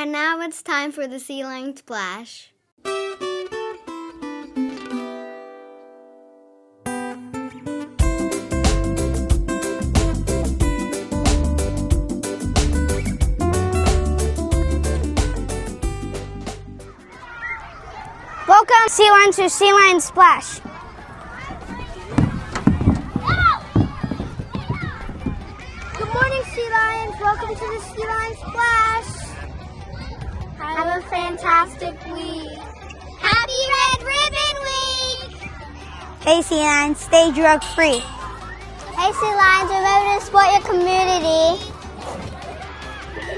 And now it's time for the Sea Lion Splash. Welcome, Sea Lion, to Sea Lion Splash. Good morning, Sea Lions. Welcome to the Sea Lion Splash. Have a fantastic week. Happy Red Ribbon Week! Hey, Sea Lions, stay drug-free. Hey, Sea Lions, remember to support your community.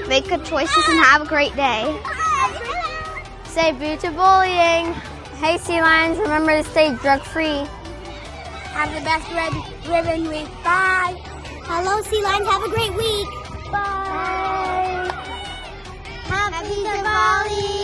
Make good choices and have a great day. Say boo to bullying. Hey, Sea Lions, remember to stay drug-free. Have the best Red Ribbon Week. Bye. Hello, Sea Lions. Have a great week. Bye. Happy Diwali.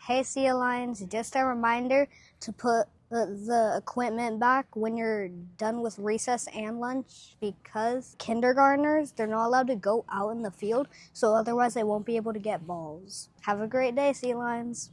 Hey, Sea Lions, just a reminder to put the equipment back when you're done with recess and lunch, because kindergartners, they're not allowed to go out in the field, so otherwise they won't be able to get balls. Have a great day, Sea Lions.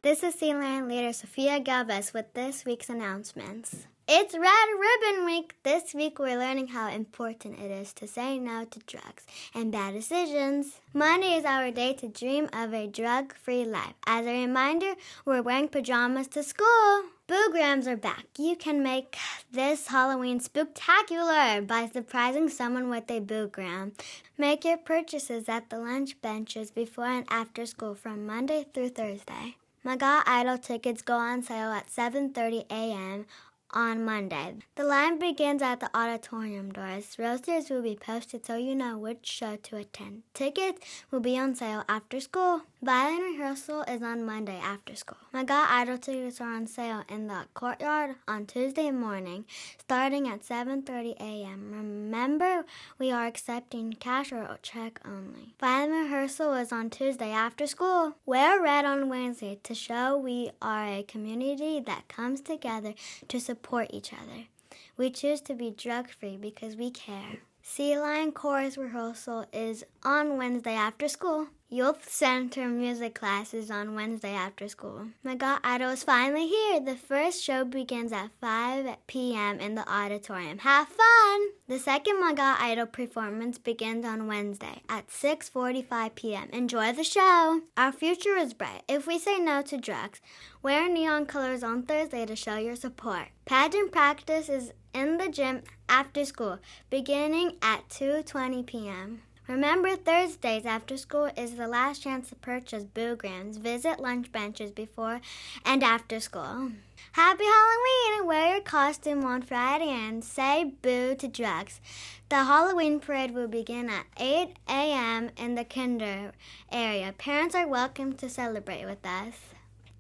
This is Sea Lion leader Sophia Galvez with this week's announcements. It's Red Ribbon Week. This week we're learning how important it is to say no to drugs and bad decisions. Monday is our day to dream of a drug-free life. As a reminder, we're wearing pajamas to school. Boograms are back. You can make this Halloween spooktacular by surprising someone with a boogram. Make your purchases at the lunch benches before and after school from Monday through Thursday. My God Idol tickets go on sale at 7:30 a.m. on Monday. The line begins at the auditorium doors. Rosters will be posted so you know which show to attend. Tickets will be on sale after school. Violin rehearsal is on Monday after school. My God Idol tickets are on sale in the courtyard on Tuesday morning, starting at 7:30 a.m. Remember, we are accepting cash or check only. Violin rehearsal is on Tuesday after school. Wear red on Wednesday to show we are a community that comes together to support each other. We choose to be drug-free because we care. Sea Lion Chorus rehearsal is on Wednesday after school. Youth Center music class is on Wednesday after school. My God Idol is finally here. The first show begins at 5 p.m. in the auditorium. Have fun! The second My God Idol performance begins on Wednesday at 6:45 p.m. Enjoy the show. Our future is bright. If we say no to drugs, wear neon colors on Thursday to show your support. Pageant practice is in the gym after school, beginning at 2:20 p.m. Remember, Thursdays after school is the last chance to purchase boograms. Visit lunch benches before and after school. Happy Halloween! Wear your costume on Friday and say boo to drugs. The Halloween parade will begin at 8 a.m. in the kinder area. Parents are welcome to celebrate with us.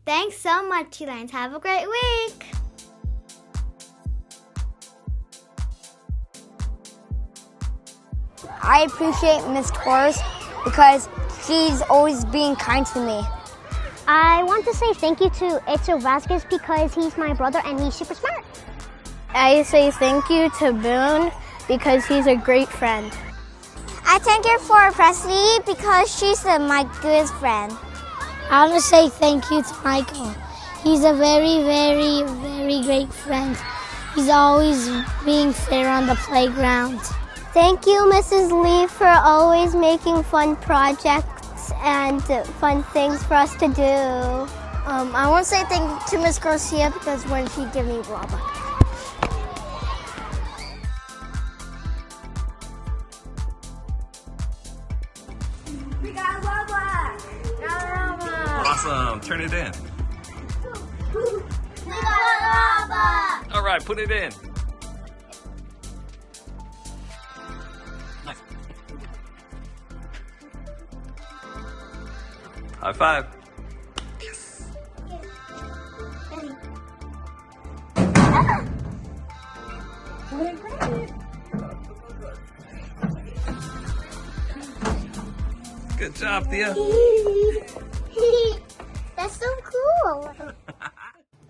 Thanks so much, Sea Lions. Have a great week! I appreciate Miss Torres because she's always being kind to me. I want to say thank you to Itzel Vasquez because he's my brother and he's super smart. I say thank you to Boone because he's a great friend. I thank her for Presley because she's my good friend. I want to say thank you to Michael. He's a very, very, very great friend. He's always being fair on the playground. Thank you, Mrs. Lee, for always making fun projects and fun things for us to do. I want to say thank you to Miss Garcia because when she gave me Robux. Awesome. Turn it in. We got lava! All right, put it in. Nice. High five. Yes. Good job, Thea. That's so cool.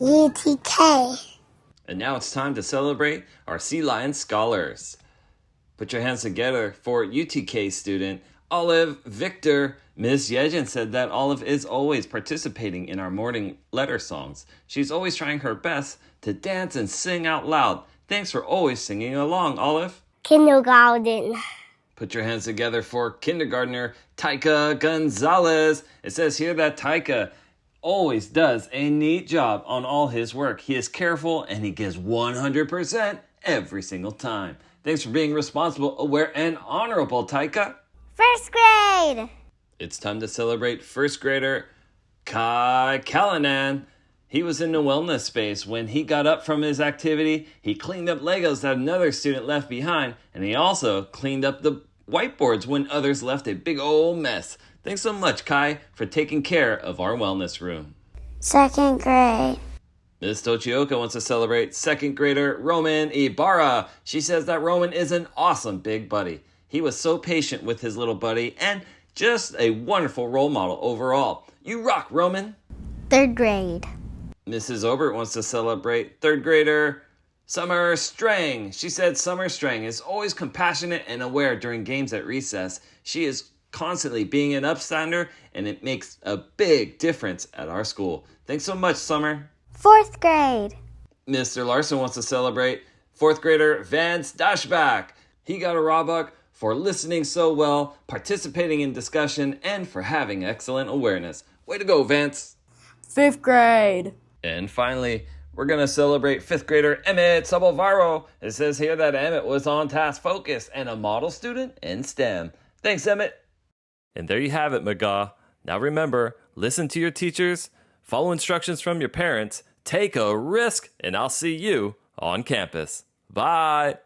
UTK. And now it's time to celebrate our Sea Lion Scholars. Put your hands together for UTK student Olive Victor. Ms. Yejin said that Olive is always participating in our morning letter songs. She's always trying her best to dance and sing out loud. Thanks for always singing along, Olive. Kindergarten. Put your hands together for kindergartner Taika Gonzalez. It says here that Taika always does a neat job on all his work. He is careful and he gives 100% every single time. Thanks for being responsible, aware, and honorable, Taika. First grade. It's time to celebrate first grader Kai Callanan. He was in the wellness space. When he got up from his activity, he cleaned up Legos that another student left behind, and he also cleaned up the whiteboards when others left a big old mess. Thanks so much, Kai, for taking care of our wellness room. Second grade. Ms. Tochioka wants to celebrate second grader Roman Ibarra. She says that Roman is an awesome big buddy. He was so patient with his little buddy and just a wonderful role model overall. You rock, Roman. Third grade. Mrs. Obert wants to celebrate third grader Summer Strang. She said Summer Strang is always compassionate and aware during games at recess. She is constantly being an upstander, and it makes a big difference at our school. Thanks so much, Summer. Fourth grade. Mr. Larson wants to celebrate fourth grader Vance Dashback. He got a raw buck for listening so well, participating in discussion, and for having excellent awareness. Way to go, Vance. Fifth grade. And finally, we're going to celebrate fifth grader Emmett Sabolvaro. It says here that Emmett was on task focused and a model student in STEM. Thanks, Emmett. And there you have it, McGaw. Now remember, listen to your teachers, follow instructions from your parents, take a risk, and I'll see you on campus. Bye.